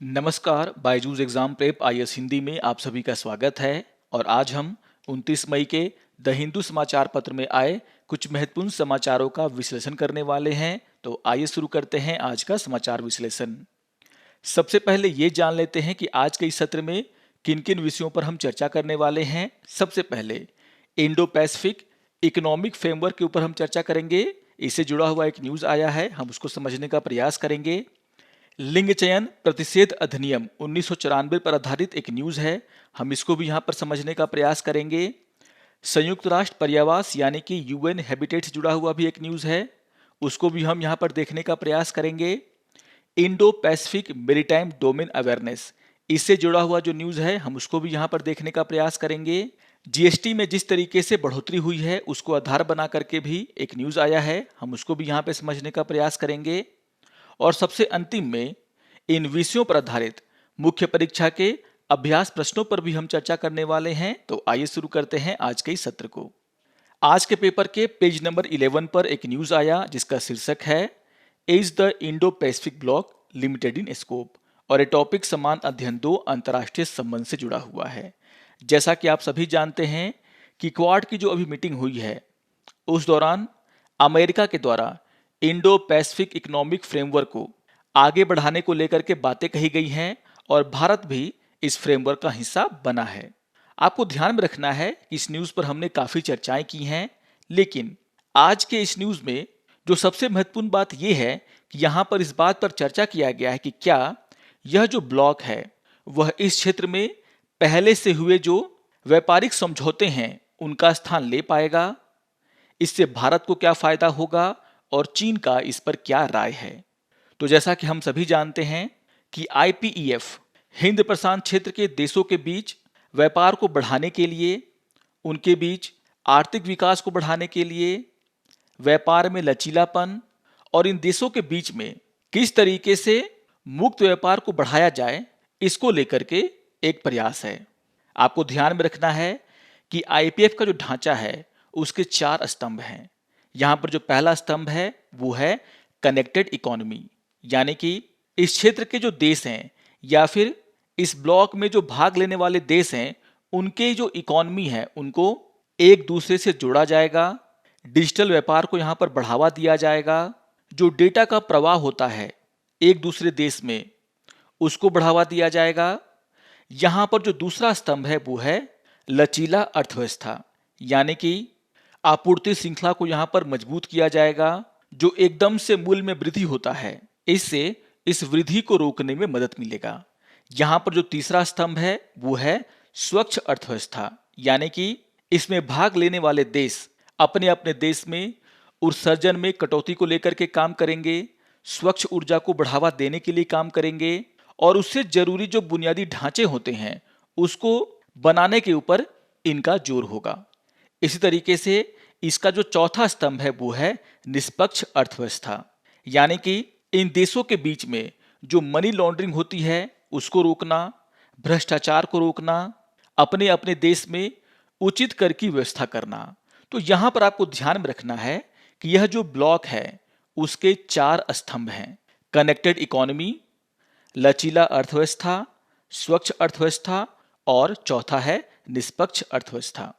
नमस्कार, Byju's exam prep IAS Hindi में आप सभी का स्वागत है। और आज हम 29 मई के द हिंदू समाचार पत्र में आए कुछ महत्वपूर्ण समाचारों का विश्लेषण करने वाले हैं। तो आइए शुरू करते हैं आज का समाचार विश्लेषण। सबसे पहले ये जान लेते हैं कि आज के इस सत्र में किन किन विषयों पर हम चर्चा करने वाले हैं। सबसे पहले इंडो पैसिफिक इकोनॉमिक फ्रेमवर्क के ऊपर हम चर्चा करेंगे। इससे जुड़ा हुआ एक न्यूज़ आया है, हम उसको समझने का प्रयास करेंगे। लिंग चयन प्रतिषेध अधिनियम 1994 पर आधारित एक न्यूज़ है, हम इसको भी यहाँ पर समझने का प्रयास करेंगे। संयुक्त राष्ट्र पर्यावास यानी कि यूएन हैबिटेट से जुड़ा हुआ भी एक न्यूज़ है, उसको भी हम यहाँ पर देखने का प्रयास करेंगे। Indo Pacific maritime domain awareness, इससे जुड़ा हुआ जो न्यूज़ है हम उसको भी यहाँ पर देखने का प्रयास करेंगे। जीएसटी में जिस तरीके से बढ़ोतरी हुई है उसको आधार बना करके भी एक न्यूज़ आया है, हम उसको भी यहाँ पर समझने का प्रयास करेंगे। और सबसे अंतिम में इन विषयों पर आधारित मुख्य परीक्षा के अभ्यास प्रश्नों पर भी हम चर्चा करने वाले हैं। तो आइए शुरू करते हैं आज के इस सत्र को। आज के पेपर के पेज नंबर 11 पर एक न्यूज़ आया जिसका शीर्षक है is the Indo Pacific block limited in scope, और ये टॉपिक समान अध्ययन 2 अंतर्राष्ट्रीय संबंध से जुड़ा हुआ है। जैसा कि आप सभी जानते हैं कि क्वाड की जो अभी मीटिंग हुई है उस दौरान अमेरिका के द्वारा इंडो पैसिफिक इकोनॉमिक फ्रेमवर्क को आगे बढ़ाने को लेकर के बातें कही गई हैं और भारत भी इस फ्रेमवर्क का हिस्सा बना है। आपको ध्यान में रखना है कि इस न्यूज़ पर हमने काफ़ी चर्चाएं की हैं, लेकिन आज के इस न्यूज़ में जो सबसे महत्वपूर्ण बात यह है कि यहाँ पर इस बात पर चर्चा किया गया है कि क्या यह जो ब्लॉक है वह इस क्षेत्र में पहले से हुए जो व्यापारिक समझौते हैं उनका स्थान ले पाएगा, इससे भारत को क्या फायदा होगा और चीन का इस पर क्या राय है। तो जैसा कि हम सभी जानते हैं कि आईपीईएफ हिंद प्रशांत क्षेत्र के देशों के बीच व्यापार को बढ़ाने के लिए, उनके बीच आर्थिक विकास को बढ़ाने के लिए, व्यापार में लचीलापन और इन देशों के बीच में किस तरीके से मुक्त व्यापार को बढ़ाया जाए, इसको लेकर के एक प्रयास है। आपको ध्यान में रखना है कि आईपीएफ का जो ढांचा है उसके 4 स्तंभ हैं। यहाँ पर जो पहला स्तंभ है वो है कनेक्टेड इकोनॉमी, यानी कि इस क्षेत्र के जो देश हैं या फिर इस ब्लॉक में जो भाग लेने वाले देश हैं उनके जो इकोनॉमी है उनको एक दूसरे से जोड़ा जाएगा। डिजिटल व्यापार को यहाँ पर बढ़ावा दिया जाएगा। जो डेटा का प्रवाह होता है एक दूसरे देश में उसको बढ़ावा दिया जाएगा। यहाँ पर जो दूसरा स्तंभ है वो है लचीला अर्थव्यवस्था, यानी कि आपूर्ति श्रृंखला को यहाँ पर मजबूत किया जाएगा। जो एकदम से मूल्य में वृद्धि होता है इससे इस वृद्धि को रोकने में मदद मिलेगा। यहाँ पर जो तीसरा स्तंभ है वो है स्वच्छ अर्थव्यवस्था, यानी कि इसमें भाग लेने वाले देश अपने अपने देश में उत्सर्जन में कटौती को लेकर के काम करेंगे, स्वच्छ ऊर्जा को बढ़ावा देने के लिए काम करेंगे और उससे जरूरी जो बुनियादी ढांचे होते हैं उसको बनाने के ऊपर इनका जोर होगा। इसी तरीके से इसका जो चौथा स्तंभ है वो है निष्पक्ष अर्थव्यवस्था, यानी कि इन देशों के बीच में जो मनी लॉन्ड्रिंग होती है उसको रोकना, भ्रष्टाचार को रोकना, अपने अपने देश में उचित कर की व्यवस्था करना। तो यहाँ पर आपको ध्यान में रखना है कि यह जो ब्लॉक है उसके 4 स्तंभ हैं, कनेक्टेड इकोनॉमी, लचीला अर्थव्यवस्था, स्वच्छ अर्थव्यवस्था और चौथा है निष्पक्ष अर्थव्यवस्था।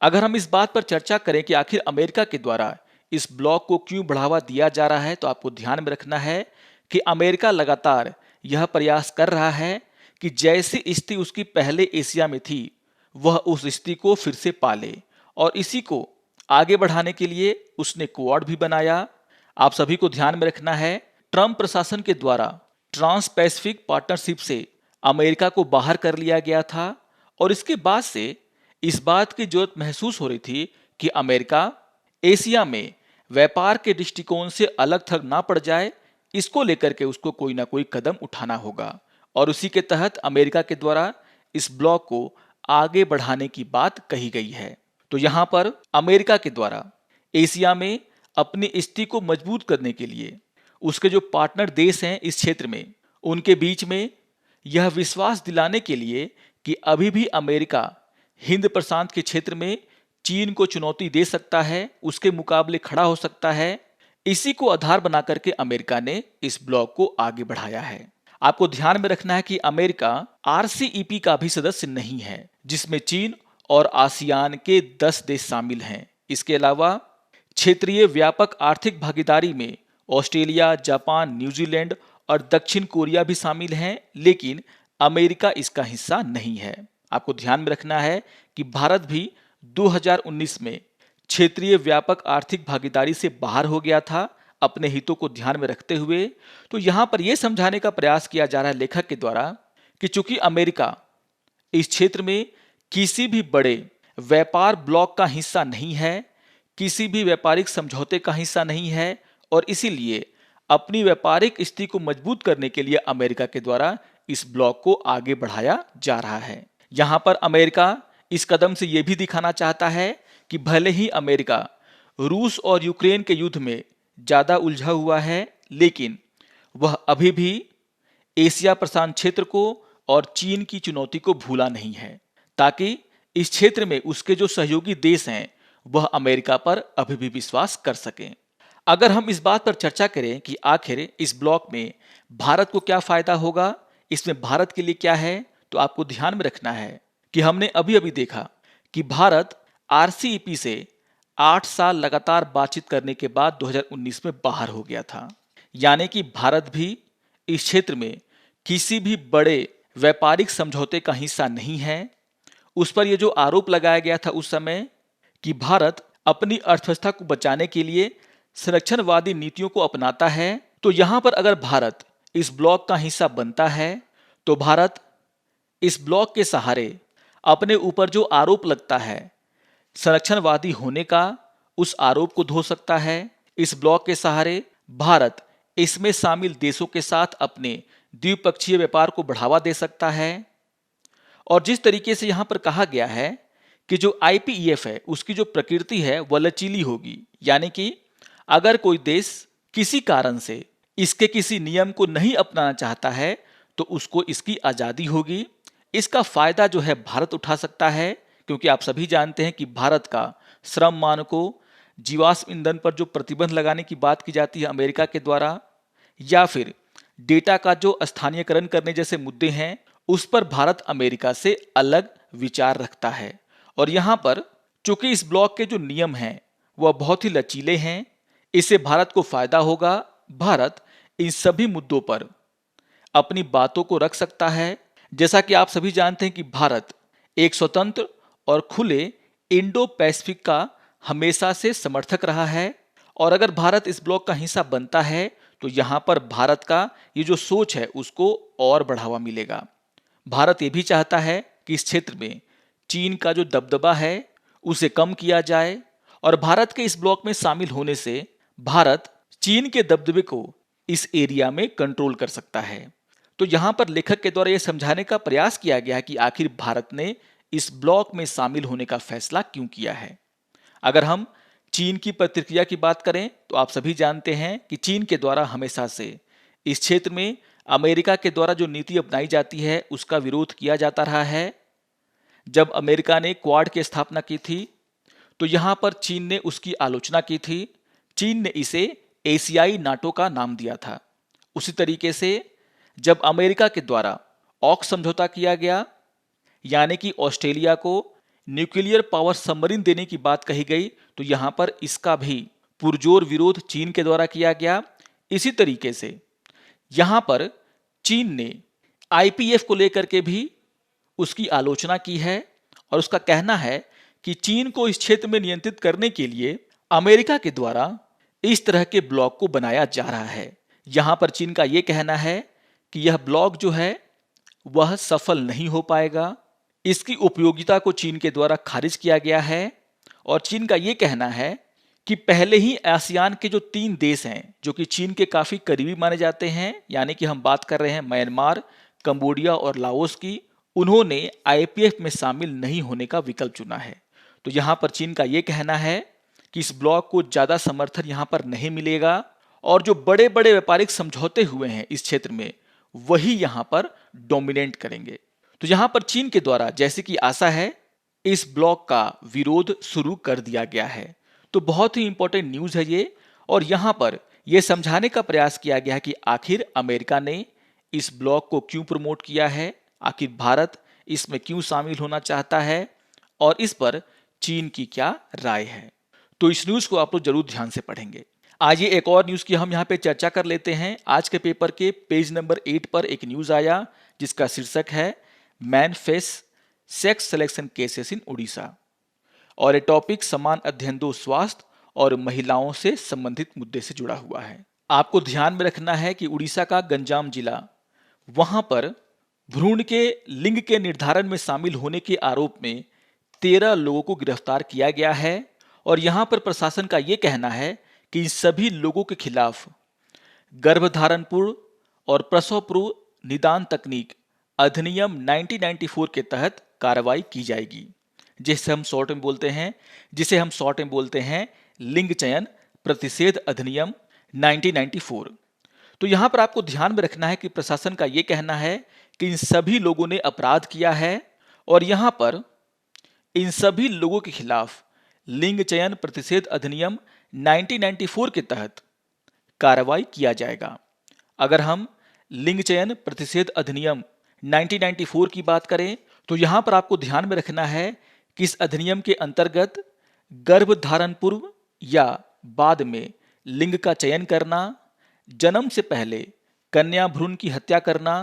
अगर हम इस बात पर चर्चा करें कि आखिर अमेरिका के द्वारा इस ब्लॉक को क्यों बढ़ावा दिया जा रहा है, तो आपको ध्यान में रखना है कि अमेरिका लगातार यह प्रयास कर रहा है कि जैसी स्थिति उसकी पहले एशिया में थी वह उस स्थिति को फिर से पाले, और इसी को आगे बढ़ाने के लिए उसने क्वाड भी बनाया। आप सभी को ध्यान में रखना है ट्रंप प्रशासन के द्वारा ट्रांस पैसिफिक पार्टनरशिप से अमेरिका को बाहर कर लिया गया था और इसके बाद से इस बात की जरूरत महसूस हो रही थी कि अमेरिका एशिया में व्यापार के दृष्टिकोण से अलग थलग ना पड़ जाए, इसको लेकर के उसको कोई ना कोई कदम उठाना होगा। और उसी के तहत अमेरिका के द्वारा इस ब्लॉक को आगे बढ़ाने की बात कही गई है। तो यहाँ पर अमेरिका के द्वारा एशिया में अपनी स्थिति को मजबूत करने के लिए उसके जो पार्टनर देश हैं इस क्षेत्र में उनके बीच में यह विश्वास दिलाने के लिए कि अभी भी अमेरिका हिंद प्रशांत के क्षेत्र में चीन को चुनौती दे सकता है, उसके मुकाबले खड़ा हो सकता है, इसी को आधार बना करके अमेरिका ने इस ब्लॉक को आगे बढ़ाया है। आपको ध्यान में रखना है कि अमेरिका आरसीईपी का भी सदस्य नहीं है, जिसमें चीन और आसियान के 10 देश शामिल हैं। इसके अलावा क्षेत्रीय व्यापक आर्थिक भागीदारी में ऑस्ट्रेलिया, जापान, न्यूजीलैंड और दक्षिण कोरिया भी शामिल हैं, लेकिन अमेरिका इसका हिस्सा नहीं है। आपको ध्यान में रखना है कि भारत भी 2019 में क्षेत्रीय व्यापक आर्थिक भागीदारी से बाहर हो गया था, अपने हितों को ध्यान में रखते हुए। तो यहां पर यह समझाने का प्रयास किया जा रहा है लेखक के द्वारा कि चूंकि अमेरिका इस क्षेत्र में किसी भी बड़े व्यापार ब्लॉक का हिस्सा नहीं है, किसी भी व्यापारिक समझौते का हिस्सा नहीं है, और इसीलिए अपनी व्यापारिक स्थिति को मजबूत करने के लिए अमेरिका के द्वारा इस ब्लॉक को आगे बढ़ाया जा रहा है। यहां पर अमेरिका इस कदम से यह भी दिखाना चाहता है कि भले ही अमेरिका रूस और यूक्रेन के युद्ध में ज्यादा उलझा हुआ है, लेकिन वह अभी भी एशिया प्रशांत क्षेत्र को और चीन की चुनौती को भूला नहीं है, ताकि इस क्षेत्र में उसके जो सहयोगी देश हैं वह अमेरिका पर अभी भी विश्वास कर सकें। अगर हम इस बात पर चर्चा करें कि आखिर इस ब्लॉक में भारत को क्या फायदा होगा, इसमें भारत के लिए क्या है, तो आपको ध्यान में रखना है कि हमने अभी अभी देखा कि भारत आरसीईपी से 8 साल लगातार बातचीत करने के बाद 2019 में बाहर हो गया था। यानी कि भारत भी इस क्षेत्र में किसी भी बड़े व्यापारिक समझौते का हिस्सा नहीं है। उस पर यह जो आरोप लगाया गया था उस समय कि भारत अपनी अर्थव्यवस्था को बचाने के लिए संरक्षणवादी नीतियों को अपनाता है, तो यहां पर अगर भारत इस ब्लॉक का हिस्सा बनता है तो भारत इस ब्लॉक के सहारे अपने ऊपर जो आरोप लगता है संरक्षणवादी होने का, उस आरोप को धो सकता है। इस ब्लॉक के सहारे भारत इसमें शामिल देशों के साथ अपने द्विपक्षीय व्यापार को बढ़ावा दे सकता है। और जिस तरीके से यहां पर कहा गया है कि जो आईपीईएफ है उसकी जो प्रकृति है वह लचीली होगी, यानी कि अगर कोई देश किसी कारण से इसके किसी नियम को नहीं अपनाना चाहता है तो उसको इसकी आज़ादी होगी। इसका फायदा जो है भारत उठा सकता है, क्योंकि आप सभी जानते हैं कि भारत का श्रम मानकों, जीवाश्म ईंधन पर जो प्रतिबंध लगाने की बात की जाती है अमेरिका के द्वारा, या फिर डेटा का जो स्थानीयकरण करने जैसे मुद्दे हैं, उस पर भारत अमेरिका से अलग विचार रखता है। और यहां पर चूंकि इस ब्लॉक के जो नियम हैं वह बहुत ही लचीले हैं, इससे भारत को फायदा होगा। भारत इन सभी मुद्दों पर अपनी बातों को रख सकता है। जैसा कि आप सभी जानते हैं कि भारत एक स्वतंत्र और खुले इंडो पैसिफिक का हमेशा से समर्थक रहा है, और अगर भारत इस ब्लॉक का हिस्सा बनता है तो यहां पर भारत का ये जो सोच है उसको और बढ़ावा मिलेगा। भारत ये भी चाहता है कि इस क्षेत्र में चीन का जो दबदबा है उसे कम किया जाए, और भारत के इस ब्लॉक में शामिल होने से भारत चीन के दबदबे को इस एरिया में कंट्रोल कर सकता है। तो यहां पर लेखक के द्वारा यह समझाने का प्रयास किया गया है कि आखिर भारत ने इस ब्लॉक में शामिल होने का फैसला क्यों किया है। अगर हम चीन की प्रतिक्रिया की बात करें तो आप सभी जानते हैं कि चीन के द्वारा हमेशा से इस क्षेत्र में अमेरिका के द्वारा जो नीति अपनाई जाती है उसका विरोध किया जाता रहा है। जब अमेरिका ने क्वाड की स्थापना की थी तो यहां पर चीन ने उसकी आलोचना की थी। चीन ने इसे एशियाई नाटो का नाम दिया था। उसी तरीके से जब अमेरिका के द्वारा ऑक्स समझौता किया गया, यानी कि ऑस्ट्रेलिया को न्यूक्लियर पावर सबमरीन देने की बात कही गई, तो यहां पर इसका भी पुरजोर विरोध चीन के द्वारा किया गया। इसी तरीके से यहां पर चीन ने आईपीएफ को लेकर के भी उसकी आलोचना की है, और उसका कहना है कि चीन को इस क्षेत्र में नियंत्रित करने के लिए अमेरिका के द्वारा इस तरह के ब्लॉक को बनाया जा रहा है। यहां पर चीन का यह कहना है कि यह ब्लॉक जो है वह सफल नहीं हो पाएगा। इसकी उपयोगिता को चीन के द्वारा खारिज किया गया है, और चीन का यह कहना है कि पहले ही आसियान के जो 3 देश हैं जो कि चीन के काफी करीबी माने जाते हैं, यानी कि हम बात कर रहे हैं म्यांमार, कंबोडिया और लाओस की, उन्होंने आईपीएफ में शामिल नहीं होने का विकल्प चुना है। तो यहां पर चीन का यह कहना है कि इस ब्लॉक को ज्यादा समर्थन यहां पर नहीं मिलेगा, और जो बड़े बड़े व्यापारिक समझौते हुए हैं इस क्षेत्र में वही यहां पर डोमिनेट करेंगे। तो यहां पर चीन के द्वारा जैसे कि आशा है इस ब्लॉक का विरोध शुरू कर दिया गया है। तो बहुत ही इंपॉर्टेंट न्यूज है ये, और यहां पर यह समझाने का प्रयास किया गया है कि आखिर अमेरिका ने इस ब्लॉक को क्यों प्रमोट किया है, आखिर भारत इसमें क्यों शामिल होना चाहता है और इस पर चीन की क्या राय है। तो इस न्यूज़ को आप लोग जरूर ध्यान से पढ़ेंगे। आइए एक और न्यूज़ की हम यहाँ पे चर्चा कर लेते हैं। आज के पेपर के पेज नंबर 8 पर एक न्यूज़ आया जिसका शीर्षक है man face sex selection cases in Orissa, और ये टॉपिक समान अध्ययन 2 स्वास्थ्य और महिलाओं से संबंधित मुद्दे से जुड़ा हुआ है। आपको ध्यान में रखना है कि उड़ीसा का गंजाम जिला, वहां पर भ्रूण के लिंग के निर्धारण में शामिल होने के आरोप में 13 लोगों को गिरफ्तार किया गया है और यहां पर प्रशासन का यह कहना है कि इन सभी लोगों के खिलाफ गर्भधारण पूर्व और प्रसव पूर्व निदान तकनीक अधिनियम 1994 के तहत कार्रवाई की जाएगी, जिसे हम शॉर्ट में बोलते हैं लिंग चयन प्रतिषेध अधिनियम 1994। तो यहां पर आपको ध्यान में रखना है कि प्रशासन का यह कहना है कि इन सभी लोगों ने अपराध किया है और यहां पर इन सभी लोगों के खिलाफ लिंग चयन प्रतिषेध अधिनियम 1994 के तहत कार्रवाई किया जाएगा। अगर हम लिंग चयन प्रतिषेध अधिनियम 1994 की बात करें तो यहां पर आपको ध्यान में रखना है कि इस अधिनियम के अंतर्गत गर्भधारण पूर्व या बाद में लिंग का चयन करना, जन्म से पहले कन्या भ्रूण की हत्या करना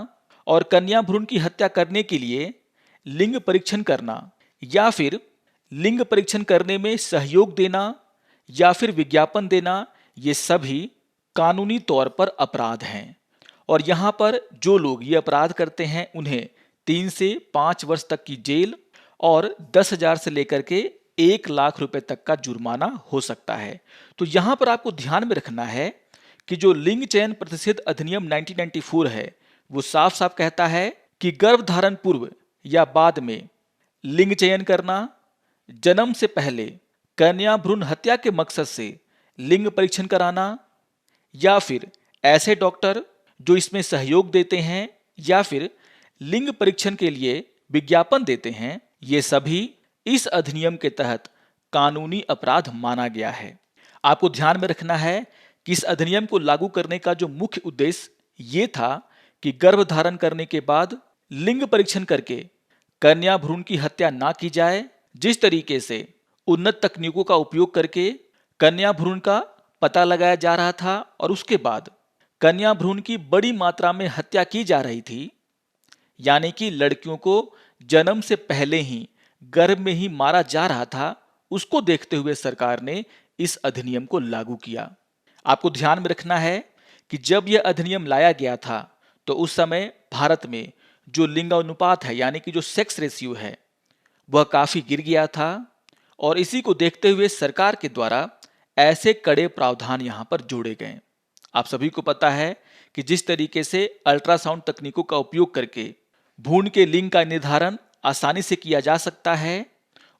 और कन्या भ्रूण की हत्या करने के लिए लिंग परीक्षण करना या फिर लिंग परीक्षण करने में सहयोग देना या फिर विज्ञापन देना, ये सभी कानूनी तौर पर अपराध हैं। और यहाँ पर जो लोग ये अपराध करते हैं उन्हें 3 से 5 वर्ष तक की जेल और 10,000 से लेकर के 1 लाख रुपए तक का जुर्माना हो सकता है। तो यहाँ पर आपको ध्यान में रखना है कि जो लिंग चयन प्रतिषेध अधिनियम 1994 है वो साफ साफ कहता है कि गर्भधारण पूर्व या बाद में लिंग चयन करना, जन्म से पहले कन्या भ्रूण हत्या के मकसद से लिंग परीक्षण कराना या फिर ऐसे डॉक्टर जो इसमें सहयोग देते हैं या फिर लिंग परीक्षण के लिए विज्ञापन देते हैं, ये सभी इस अधिनियम के तहत कानूनी अपराध माना गया है। आपको ध्यान में रखना है कि इस अधिनियम को लागू करने का जो मुख्य उद्देश्य ये था कि गर्भधारण करने के बाद लिंग परीक्षण करके कन्या भ्रूण की हत्या ना की जाए। जिस तरीके से उन्नत तकनीकों का उपयोग करके कन्या भ्रूण का पता लगाया जा रहा था और उसके बाद कन्या भ्रूण की बड़ी मात्रा में हत्या की जा रही थी, यानी कि लड़कियों को जन्म से पहले ही गर्भ में ही मारा जा रहा था, उसको देखते हुए सरकार ने इस अधिनियम को लागू किया। आपको ध्यान में रखना है कि जब यह अधिनियम लाया गया था तो उस समय भारत में जो लिंगानुपात है यानी कि जो सेक्स रेशियो है वह काफी गिर गया था और इसी को देखते हुए सरकार के द्वारा ऐसे कड़े प्रावधान यहां पर जोड़े गए। आप सभी को पता है कि जिस तरीके से अल्ट्रासाउंड तकनीकों का उपयोग करके भ्रूण के लिंग का निर्धारण आसानी से किया जा सकता है,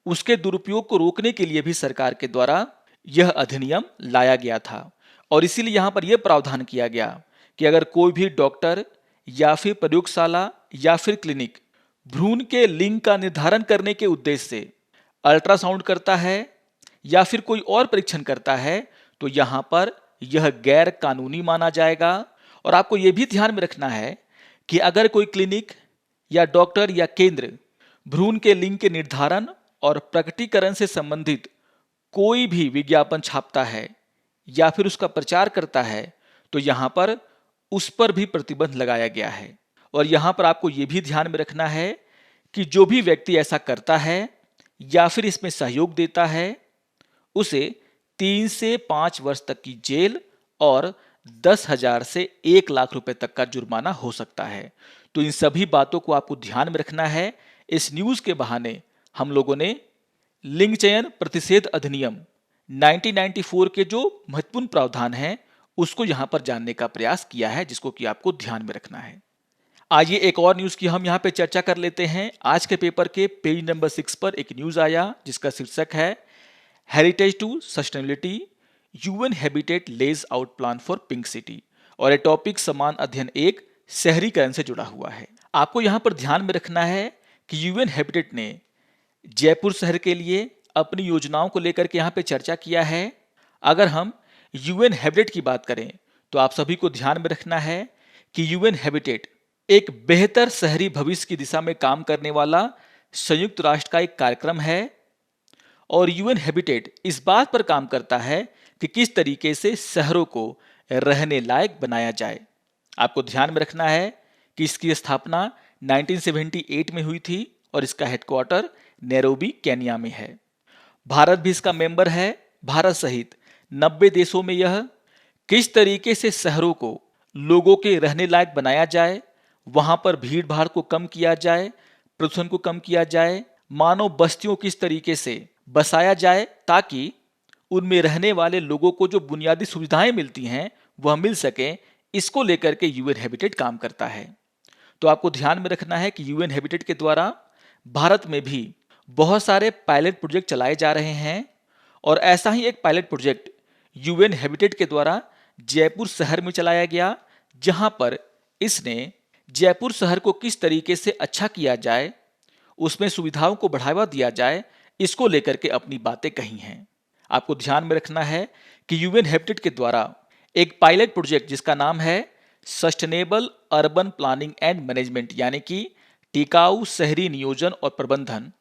उसके दुरुपयोग को रोकने के लिए भी सरकार के द्वारा यह अधिनियम लाया गया था। और इसीलिए यहां पर यह प्रावधान किया गया कि अगर कोई भी डॉक्टर या फिर प्रयोगशाला या फिर क्लिनिक भ्रूण के लिंग का निर्धारण करने के उद्देश्य से अल्ट्रासाउंड करता है या फिर कोई और परीक्षण करता है तो यहां पर यह गैर कानूनी माना जाएगा। और आपको यह भी ध्यान में रखना है कि अगर कोई क्लिनिक या डॉक्टर या केंद्र भ्रूण के लिंग के निर्धारण और प्रकटीकरण से संबंधित कोई भी विज्ञापन छापता है या फिर उसका प्रचार करता है तो यहां पर उस पर भी प्रतिबंध लगाया गया है। और यहां पर आपको यह भी ध्यान में रखना है कि जो भी व्यक्ति ऐसा करता है या फिर इसमें सहयोग देता है उसे 3 से 5 वर्ष तक की जेल और 10,000 से 1 लाख रुपए तक का जुर्माना हो सकता है। तो इन सभी बातों को आपको ध्यान में रखना है। इस न्यूज के बहाने हम लोगों ने लिंग चयन प्रतिषेध अधिनियम 1994 के जो महत्वपूर्ण प्रावधान हैं उसको यहां पर जानने का प्रयास किया है, जिसको कि आपको ध्यान में रखना है। आइए एक और न्यूज की हम यहां पे चर्चा कर लेते हैं। आज के पेपर के पेज नंबर 6 पर एक न्यूज आया जिसका शीर्षक है heritage to sustainability, UN Habitat lays out plan for Pink City, और ये टॉपिक समान अध्ययन 1 शहरीकरण से जुड़ा हुआ है। आपको यहां पर ध्यान में रखना है कि यूएन हैबिटेट ने जयपुर शहर के लिए अपनी योजनाओं को लेकर के यहां पे चर्चा किया है। अगर हम यूएन हैबिटेट की बात करें तो आप सभी को ध्यान में रखना है कि यूएन हैबिटेट एक बेहतर शहरी भविष्य की दिशा में काम करने वाला संयुक्त राष्ट्र का एक कार्यक्रम है और यूएन हैबिटेट इस बात पर काम करता है कि किस तरीके से शहरों को रहने लायक बनाया जाए। आपको ध्यान में रखना है कि इसकी स्थापना 1978 में हुई थी और इसका हेडक्वार्टर नैरोबी केन्या में है। भारत भी इसका मेंबर है। भारत सहित 90 देशों में यह किस तरीके से शहरों को लोगों के रहने लायक बनाया जाए, वहां पर भीड़ भाड़ को कम किया जाए, प्रदूषण को कम किया जाए, मानव बस्तियों किस तरीके से बसाया जाए ताकि उनमें रहने वाले लोगों को जो बुनियादी सुविधाएं मिलती हैं वह मिल सके, इसको लेकर के यूएन हैबिटेट काम करता है। तो आपको ध्यान में रखना है कि यूएन हैबिटेट के द्वारा भारत में भी बहुत सारे पायलट प्रोजेक्ट चलाए जा रहे हैं और ऐसा ही एक पायलट प्रोजेक्ट यूएन हैबिटेट के द्वारा जयपुर शहर में चलाया गया, जहां पर इसने जयपुर शहर को किस तरीके से अच्छा किया जाए, उसमें सुविधाओं को बढ़ावा दिया जाए, इसको लेकर के अपनी बातें कही हैं। आपको ध्यान में रखना है कि यूएन हैबिटेट के द्वारा एक पायलट प्रोजेक्ट जिसका नाम है sustainable urban planning and management यानी कि टिकाऊ शहरी नियोजन और प्रबंधन,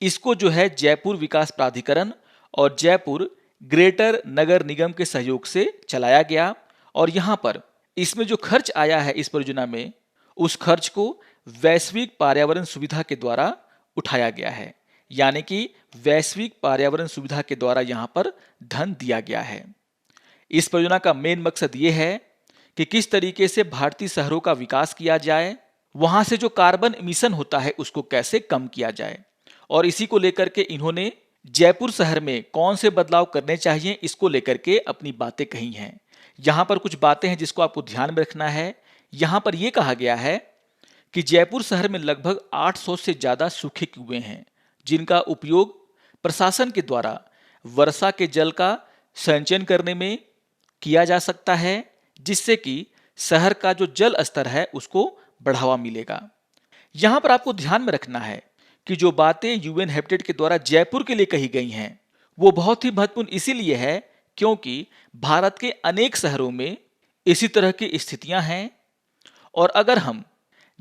इसको जो है जयपुर विकास प्राधिकरण और जयपुर ग्रेटर नगर निगम के सहयोग से चलाया गया और यहाँ पर इसमें जो खर्च आया है इस परियोजना में, उस खर्च को वैश्विक पर्यावरण सुविधा के द्वारा उठाया गया है, यानी कि वैश्विक पर्यावरण सुविधा के द्वारा यहाँ पर धन दिया गया है। इस परियोजना का मेन मकसद ये है कि किस तरीके से भारतीय शहरों का विकास किया जाए, वहां से जो कार्बन इमिशन होता है उसको कैसे कम किया जाए और इसी को लेकर के इन्होंने जयपुर शहर में कौन से बदलाव करने चाहिए इसको लेकर के अपनी बातें कही हैं। यहाँ पर कुछ बातें हैं जिसको आपको ध्यान में रखना है। यहाँ पर यह कहा गया है कि जयपुर शहर में लगभग 800 से ज़्यादा सूखे कुएं हैं जिनका उपयोग प्रशासन के द्वारा वर्षा के जल का संचयन करने में किया जा सकता है, जिससे कि शहर का जो जल स्तर है उसको बढ़ावा मिलेगा। यहाँ पर आपको ध्यान में रखना है कि जो बातें यूएन हैबिटेट के द्वारा जयपुर के लिए कही गई हैं वो बहुत ही महत्वपूर्ण इसीलिए है क्योंकि भारत के अनेक शहरों में इसी तरह की स्थितियां हैं और अगर हम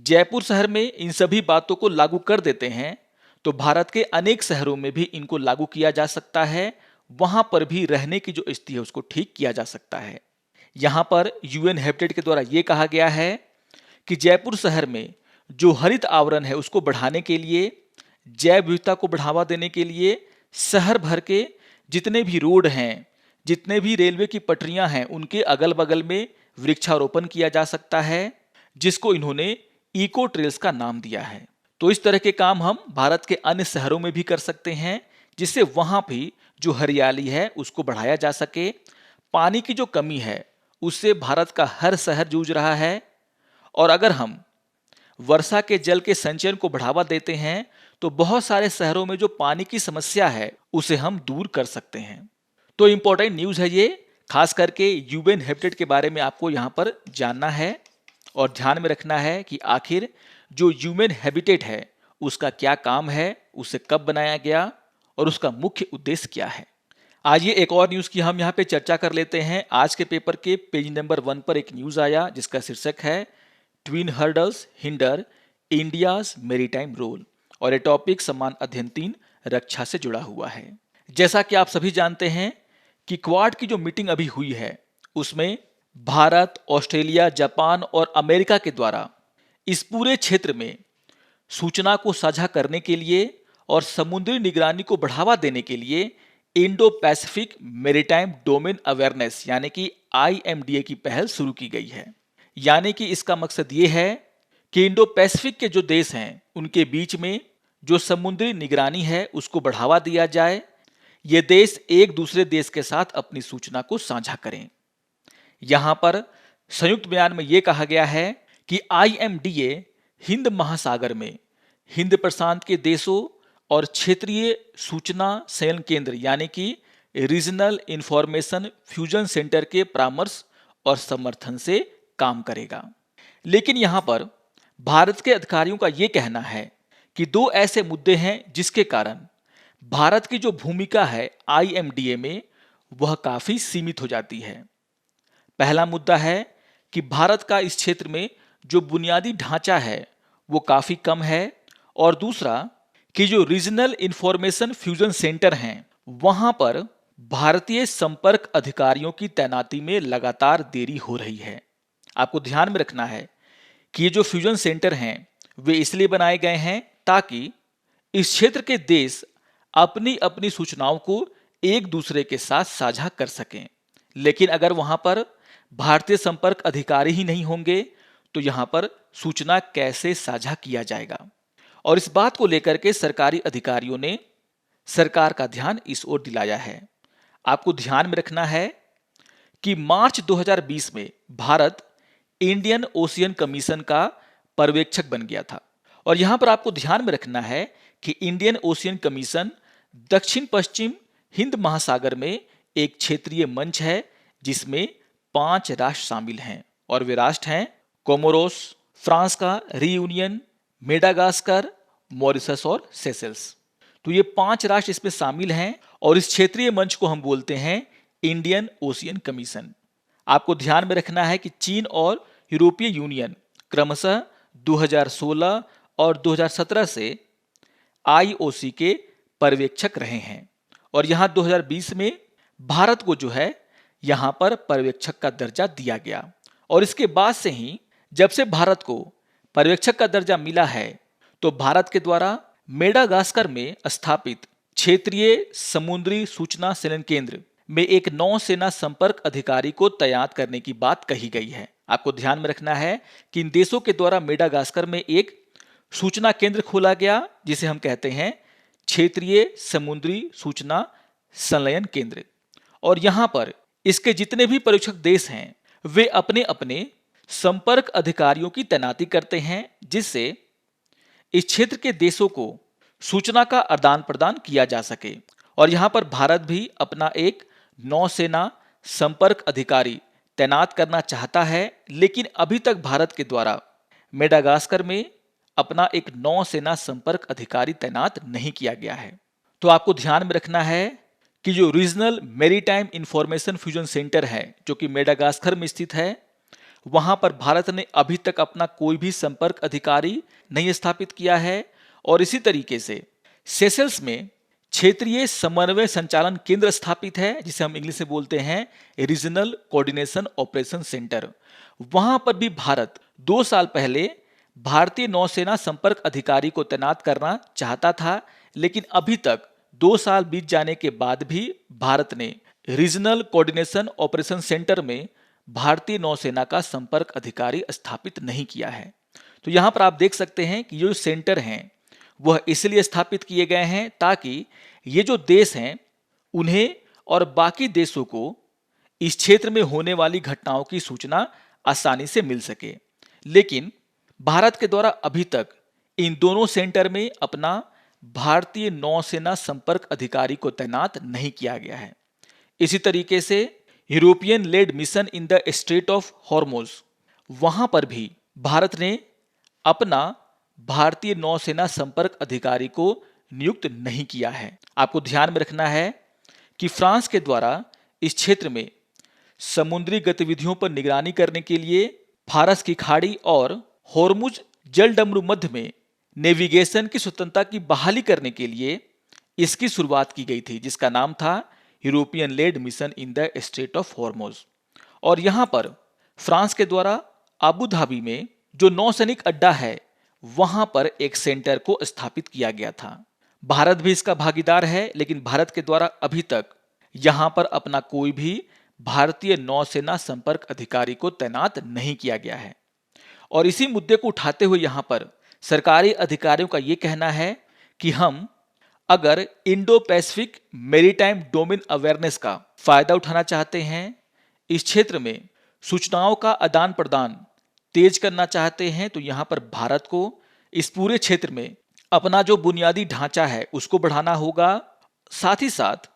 जयपुर शहर में इन सभी बातों को लागू कर देते हैं तो भारत के अनेक शहरों में भी इनको लागू किया जा सकता है, वहां पर भी रहने की जो स्थिति है उसको ठीक किया जा सकता है। यहाँ पर यूएन हैबिटेट के द्वारा ये कहा गया है कि जयपुर शहर में जो हरित आवरण है उसको बढ़ाने के लिए, जैव विविधता को बढ़ावा देने के लिए शहर भर के जितने भी रोड हैं, जितने भी रेलवे की पटरियां हैं, उनके अगल बगल में वृक्षारोपण किया जा सकता है, जिसको इन्होंने इको ट्रेल्स का नाम दिया है। तो इस तरह के काम हम भारत के अन्य शहरों में भी कर सकते हैं, जिससे वहां भी जो हरियाली है उसको बढ़ाया जा सके। पानी की जो कमी है उससे भारत का हर शहर जूझ रहा है और अगर हम वर्षा के जल के संचयन को बढ़ावा देते हैं तो बहुत सारे शहरों में जो पानी की समस्या है उसे हम दूर कर सकते हैं। तो इंपॉर्टेंट न्यूज़ है ये, खास करके यूएन हैबिटेट के बारे में आपको यहाँ पर जानना है और ध्यान में रखना है कि आखिर जो यूएन हैबिटेट है उसका क्या काम है, उसे कब बनाया गया और उसका मुख्य उद्देश्य क्या है। आइए एक और न्यूज़ की हम यहाँ पे चर्चा कर लेते हैं। आज के पेपर के पेज नंबर 1 पर एक न्यूज़ आया जिसका शीर्षक है twin hurdles hinder India's maritime role और ये टॉपिक समान अध्ययन 3 रक्षा से जुड़ा हुआ है। जैसा कि आप सभी जानते हैं कि क्वाड की जो मीटिंग अभी हुई है उसमें भारत, ऑस्ट्रेलिया, जापान और अमेरिका के द्वारा इस पूरे क्षेत्र में सूचना को साझा करने के लिए और समुद्री निगरानी को बढ़ावा देने के लिए Indo Pacific maritime domain awareness यानी कि IMDA की पहल शुरू की गई है। यानी कि इसका मकसद ये है कि इंडो पैसिफिक के जो देश हैं उनके बीच में जो समुद्री निगरानी है उसको बढ़ावा दिया जाए, ये देश एक दूसरे देश के साथ अपनी सूचना को साझा करें। यहाँ पर संयुक्त बयान में ये कहा गया है कि IMDA हिंद महासागर में हिंद प्रशांत के देशों और क्षेत्रीय सूचना संयन केंद्र यानी कि रीजनल इंफॉर्मेशन फ्यूजन सेंटर के परामर्श और समर्थन से काम करेगा। लेकिन यहाँ पर भारत के अधिकारियों का ये कहना है कि 2 ऐसे मुद्दे हैं जिसके कारण भारत की जो भूमिका है IMDA में वह काफी सीमित हो जाती है। पहला मुद्दा है कि भारत का इस क्षेत्र में जो बुनियादी ढांचा है वो काफ़ी कम है, और दूसरा कि जो रीजनल इंफॉर्मेशन फ्यूजन सेंटर हैं वहां पर भारतीय संपर्क अधिकारियों की तैनाती में लगातार देरी हो रही है। आपको ध्यान में रखना है कि ये जो फ्यूजन सेंटर हैं वे इसलिए बनाए गए हैं ताकि इस क्षेत्र के देश अपनी अपनी सूचनाओं को एक दूसरे के साथ साझा कर सकें। लेकिन अगर वहां पर भारतीय संपर्क अधिकारी ही नहीं होंगे तो यहां पर सूचना कैसे साझा किया जाएगा। और इस बात को लेकर के सरकारी अधिकारियों ने सरकार का ध्यान इस ओर दिलाया है। आपको ध्यान में रखना है कि मार्च 2020 में भारत इंडियन ओशियन कमीशन का पर्यवेक्षक बन गया था। और यहां पर आपको ध्यान में रखना है कि इंडियन ओशियन कमीशन दक्षिण पश्चिम हिंद महासागर में एक क्षेत्रीय मंच है जिसमें 5 राष्ट्र शामिल हैं, और वे राष्ट्र हैं कोमोरोस, फ्रांस का रियूनियन, मेडागास्कर, मॉरिशस और सेशल्स। तो ये 5 राष्ट्र इसमें शामिल हैं और इस क्षेत्रीय मंच को हम बोलते हैं इंडियन ओशियन कमीशन। आपको ध्यान में रखना है कि चीन और यूरोपीय यूनियन क्रमशः 2016 और 2017 से आईओसी के पर्यवेक्षक रहे हैं, और यहां 2020 में भारत को जो है यहां पर पर्यवेक्षक का दर्जा दिया गया। और इसके बाद से ही जब से भारत को पर्यवेक्षक का दर्जा मिला है तो भारत के द्वारा मेडागास्कर में स्थापित क्षेत्रीय समुद्री सूचना सेलन केंद्र में एक नौसेना संपर्क अधिकारी को तैनात करने की बात कही गई है। आपको ध्यान में रखना है कि इन देशों के द्वारा मेडागास्कर में एक सूचना केंद्र खोला गया जिसे हम कहते हैं क्षेत्रीय समुद्री सूचना संलयन केंद्र। और यहां पर इसके जितने भी पर्यवेक्षक देश हैं वे अपने अपने संपर्क अधिकारियों की तैनाती करते हैं जिससे इस क्षेत्र के देशों को सूचना का आदान प्रदान किया जा सके। और यहां पर भारत भी अपना एक नौसेना संपर्क अधिकारी तैनात करना चाहता है, लेकिन अभी तक भारत के द्वारा मेडागास्कर में अपना एक नौसेना संपर्क अधिकारी तैनात नहीं किया गया है। तो आपको ध्यान में रखना है कि जो regional maritime information fusion centre है जो कि मेडागास्कर में स्थित है, वहां पर भारत ने अभी तक अपना कोई भी संपर्क अधिकारी नहीं स्थापित किया है। और इसी तरीके से सेशल्स में क्षेत्रीय समन्वय संचालन केंद्र स्थापित है जिसे हम इंग्लिश में बोलते हैं रीजनल कोऑर्डिनेशन ऑपरेशन सेंटर। वहां पर भी भारत 2 साल पहले भारतीय नौसेना संपर्क अधिकारी को तैनात करना चाहता था, लेकिन अभी तक 2 साल बीत जाने के बाद भी भारत ने रीजनल कोऑर्डिनेशन ऑपरेशन सेंटर में भारतीय नौसेना का संपर्क अधिकारी स्थापित नहीं किया है। तो यहां पर आप देख सकते हैं कि जो सेंटर हैं वह इसलिए स्थापित किए गए हैं ताकि ये जो देश हैं उन्हें और बाकी देशों को इस क्षेत्र में होने वाली घटनाओं की सूचना आसानी से मिल सके। लेकिन भारत के द्वारा अभी तक इन दोनों सेंटर में अपना भारतीय नौसेना संपर्क अधिकारी को तैनात नहीं किया गया है। इसी तरीके से European led mission in the Strait of Hormuz, वहां पर भी भारत ने अपना भारतीय नौसेना संपर्क अधिकारी को नियुक्त नहीं किया है। आपको ध्यान में रखना है कि फ्रांस के द्वारा इस क्षेत्र में समुद्री गतिविधियों पर निगरानी करने के लिए फारस की खाड़ी और हॉर्मुज जलडमरू मध्य में नेविगेशन की स्वतंत्रता की बहाली करने के लिए इसकी शुरुआत की गई थी, जिसका नाम था European led mission in the Strait of Hormuz. और यहां पर फ्रांस के द्वारा अबू धाबी में जो नौसैनिक अड्डा है वहां पर एक सेंटर को स्थापित किया गया था। भारत भी इसका भागीदार है, लेकिन भारत के द्वारा अभी तक यहां पर अपना कोई भी भारतीय नौसेना संपर्क अधिकारी को तैनात नहीं किया गया है। और इसी मुद्दे को उठाते हुए यहां पर सरकारी अधिकारियों का यह कहना है कि हम अगर Indo Pacific maritime domain awareness का फायदा उठाना चाहते हैं, इस क्षेत्र में सूचनाओं का आदान प्रदान तेज करना चाहते हैं, तो यहां पर भारत को इस पूरे क्षेत्र में अपना जो बुनियादी ढांचा है उसको बढ़ाना होगा। साथ ही साथ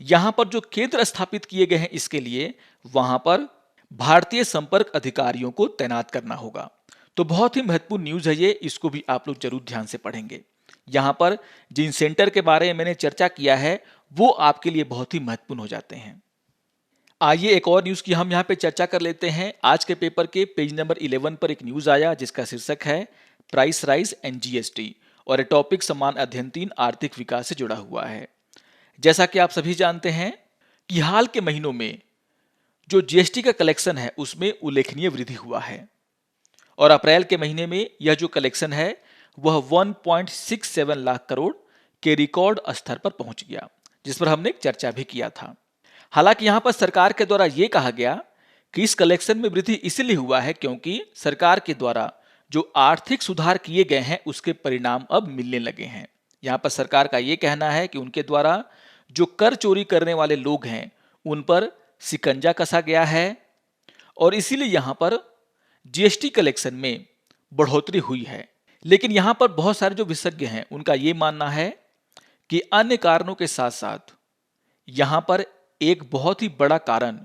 यहां पर जो केंद्र स्थापित किए गए हैं इसके लिए वहां पर भारतीय संपर्क अधिकारियों को तैनात करना होगा। तो बहुत ही महत्वपूर्ण न्यूज है ये, इसको भी आप लोग जरूर ध्यान से पढ़ेंगे। यहां पर जिन सेंटर के बारे में मैंने चर्चा किया है वो आपके लिए बहुत ही महत्वपूर्ण हो जाते हैं। आइए एक और न्यूज़ की हम यहाँ पे चर्चा कर लेते हैं। आज के पेपर के पेज नंबर 11 पर एक न्यूज़ आया जिसका शीर्षक है प्राइस राइज एंड जीएसटी, और ये टॉपिक समान अध्ययन 3 आर्थिक विकास से जुड़ा हुआ है। जैसा कि आप सभी जानते हैं कि हाल के महीनों में जो जीएसटी का कलेक्शन है उसमें उल्लेखनीय वृद्धि हुआ है, और अप्रैल के महीने में यह जो कलेक्शन है वह 1.67 लाख करोड़ के रिकॉर्ड स्तर पर पहुंच गया, जिस पर हमने एक चर्चा भी किया था। हालांकि यहां पर सरकार के द्वारा यह कहा गया कि इस कलेक्शन में वृद्धि इसलिए हुआ है क्योंकि सरकार के द्वारा जो आर्थिक सुधार किए गए हैं उसके परिणाम अब मिलने लगे हैं। यहां पर सरकार का यह कहना है कि उनके द्वारा जो कर चोरी करने वाले लोग हैं उन पर शिकंजा कसा गया है, और इसीलिए यहां पर जीएसटी कलेक्शन में बढ़ोतरी हुई है। लेकिन यहां पर बहुत सारे जो विशेषज्ञ हैं उनका यह मानना है कि अन्य कारणों के साथ साथ यहां पर एक बहुत ही बड़ा कारण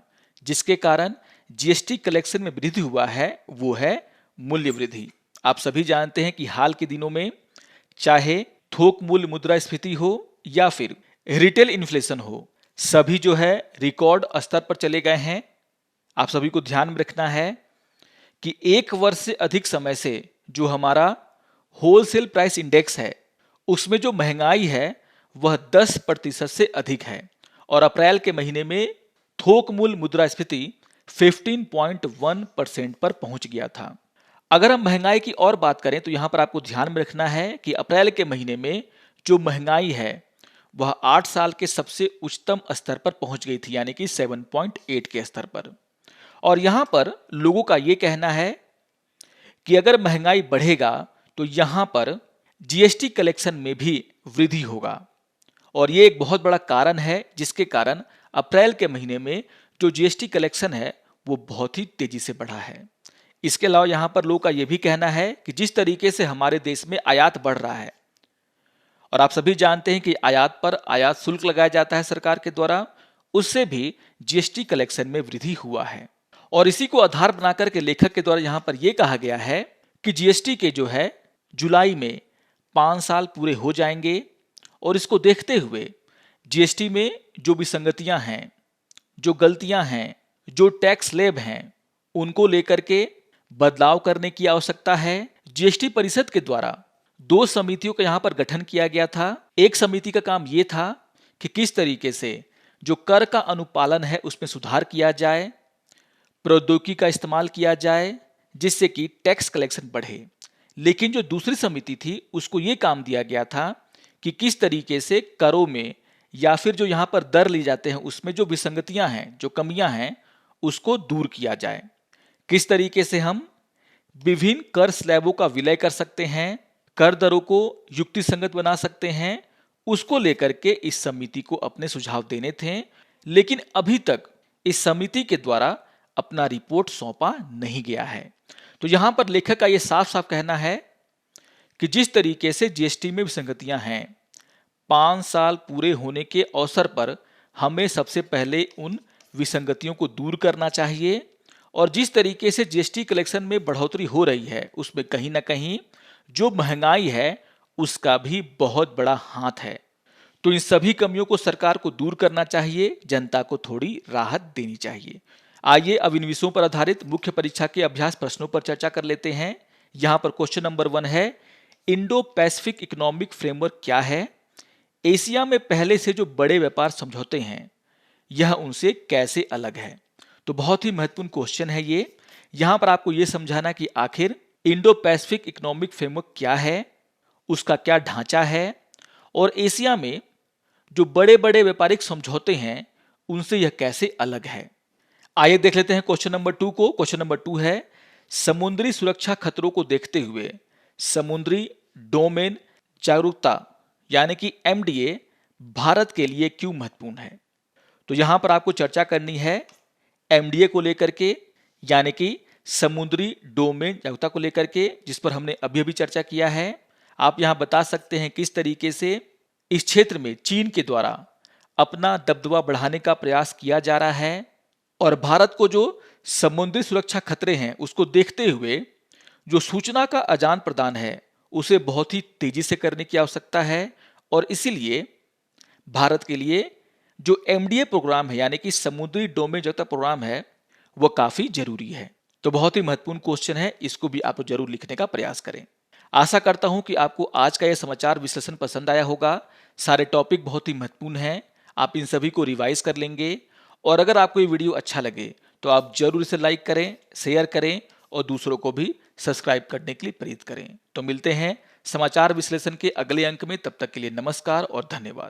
जिसके कारण जीएसटी कलेक्शन में वृद्धि हुआ है वो है मूल्य वृद्धि। आप सभी जानते हैं कि हाल के दिनों में चाहे थोक मूल्य मुद्रास्फीति हो या फिर रिटेल इन्फ्लेशन हो, सभी जो है रिकॉर्ड स्तर पर चले गए हैं। आप सभी को ध्यान में रखना है कि एक वर्ष से अधिक समय से जो हमारा होलसेल प्राइस इंडेक्स है उसमें जो महंगाई है वह 10% से अधिक है, और अप्रैल के महीने में थोक मूल्य मुद्रास्फीति 15.1% पर पहुंच गया था। अगर हम महंगाई की और बात करें तो यहां पर आपको ध्यान में रखना है कि अप्रैल के महीने में जो महंगाई है वह 8 साल के सबसे उच्चतम स्तर पर पहुंच गई थी, यानी कि 7.8 के स्तर पर। और यहां पर लोगों का यह कहना है कि अगर महंगाई बढ़ेगा तो यहां पर जीएसटी कलेक्शन में भी वृद्धि होगा, और ये एक बहुत बड़ा कारण है जिसके कारण अप्रैल के महीने में जो जीएसटी कलेक्शन है वो बहुत ही तेजी से बढ़ा है। इसके अलावा यहां पर लोगों का यह भी कहना है कि जिस तरीके से हमारे देश में आयात बढ़ रहा है, और आप सभी जानते हैं कि आयात पर आयात शुल्क लगाया जाता है सरकार के द्वारा, उससे भी जीएसटी कलेक्शन में वृद्धि हुआ है। और इसी को आधार बनाकर के लेखक के द्वारा यहां पर यह कहा गया है कि जीएसटी के जो है जुलाई में 5 साल पूरे हो जाएंगे, और इसको देखते हुए जीएसटी में जो विसंगतियां हैं, जो गलतियां हैं, जो टैक्स स्लैब हैं, उनको लेकर के बदलाव करने की आवश्यकता है। जीएसटी परिषद के द्वारा 2 समितियों का यहां पर गठन किया गया था। एक समिति का काम यह था कि किस तरीके से जो कर का अनुपालन है उसमें सुधार किया जाए, प्रौद्योगिकी का इस्तेमाल किया जाए जिससे कि टैक्स कलेक्शन बढ़े। लेकिन जो दूसरी समिति थी उसको यह काम दिया गया था कि किस तरीके से करों में या फिर जो यहां पर दर ली जाते हैं उसमें जो विसंगतियां हैं, जो कमियां हैं, उसको दूर किया जाए। किस तरीके से हम विभिन्न कर स्लैबों का विलय कर सकते हैं, कर दरों को युक्तिसंगत बना सकते हैं, उसको लेकर के इस समिति को अपने सुझाव देने थे। लेकिन अभी तक इस समिति के द्वारा अपना रिपोर्ट सौंपा नहीं गया है। तो यहां पर लेखक का यह साफ साफ कहना है कि जिस तरीके से जीएसटी में विसंगतियां हैं, 5 साल पूरे होने के अवसर पर हमें सबसे पहले उन विसंगतियों को दूर करना चाहिए, और जिस तरीके से जीएसटी कलेक्शन में बढ़ोतरी हो रही है उसमें कहीं ना कहीं जो महंगाई है उसका भी बहुत बड़ा हाथ है। तो इन सभी कमियों को सरकार को दूर करना चाहिए, जनता को थोड़ी राहत देनी चाहिए। आइए अब इन विषयों पर आधारित मुख्य परीक्षा के अभ्यास प्रश्नों पर चर्चा कर लेते हैं। यहां पर क्वेश्चन नंबर 1 है, इंडो पैसिफिक इकोनॉमिक फ्रेमवर्क क्या है? एशिया में पहले से जो बड़े व्यापार समझौते हैं यह उनसे कैसे अलग है? तो बहुत ही महत्वपूर्ण क्वेश्चन है ये। यहां पर आपको यह समझाना कि आखिर इंडो पैसिफिक इकोनॉमिक फ्रेमवर्क क्या है, उसका क्या ढांचा है, और एशिया में जो बड़े बड़े व्यापारिक समझौते हैं उनसे यह कैसे अलग है। आइए देख लेते हैं क्वेश्चन नंबर 2 को। क्वेश्चन नंबर 2 है, समुद्री सुरक्षा खतरों को देखते हुए समुद्री डोमेन जागरूकता यानी कि एमडीए भारत के लिए क्यों महत्वपूर्ण है? तो यहां पर आपको चर्चा करनी है एमडीए को लेकर के, यानी कि समुद्री डोमेन जागरूकता को लेकर के, जिस पर हमने अभी अभी चर्चा किया है। आप यहां बता सकते हैं किस तरीके से इस क्षेत्र में चीन के द्वारा अपना दबदबा बढ़ाने का प्रयास किया जा रहा है, और भारत को जो समुद्री सुरक्षा खतरे हैं उसको देखते हुए जो सूचना का आदान प्रदान है उसे बहुत ही तेजी से करने की आवश्यकता है, और इसीलिए भारत के लिए जो एमडीए प्रोग्राम है यानी कि समुद्री डोमेन जगत प्रोग्राम है वो काफी जरूरी है। तो बहुत ही महत्वपूर्ण क्वेश्चन है, इसको भी आप जरूर लिखने का प्रयास करें। आशा करता हूं कि आपको आज का यह समाचार विश्लेषण पसंद आया होगा। सारे टॉपिक बहुत ही महत्वपूर्ण हैं, आप इन सभी को रिवाइज कर लेंगे। और अगर आपको ये वीडियो अच्छा लगे तो आप जरूर इसे लाइक करें, शेयर करें और दूसरों को भी सब्सक्राइब करने के लिए प्रेरित करें। तो मिलते हैं समाचार विश्लेषण के अगले अंक में, तब तक के लिए नमस्कार और धन्यवाद।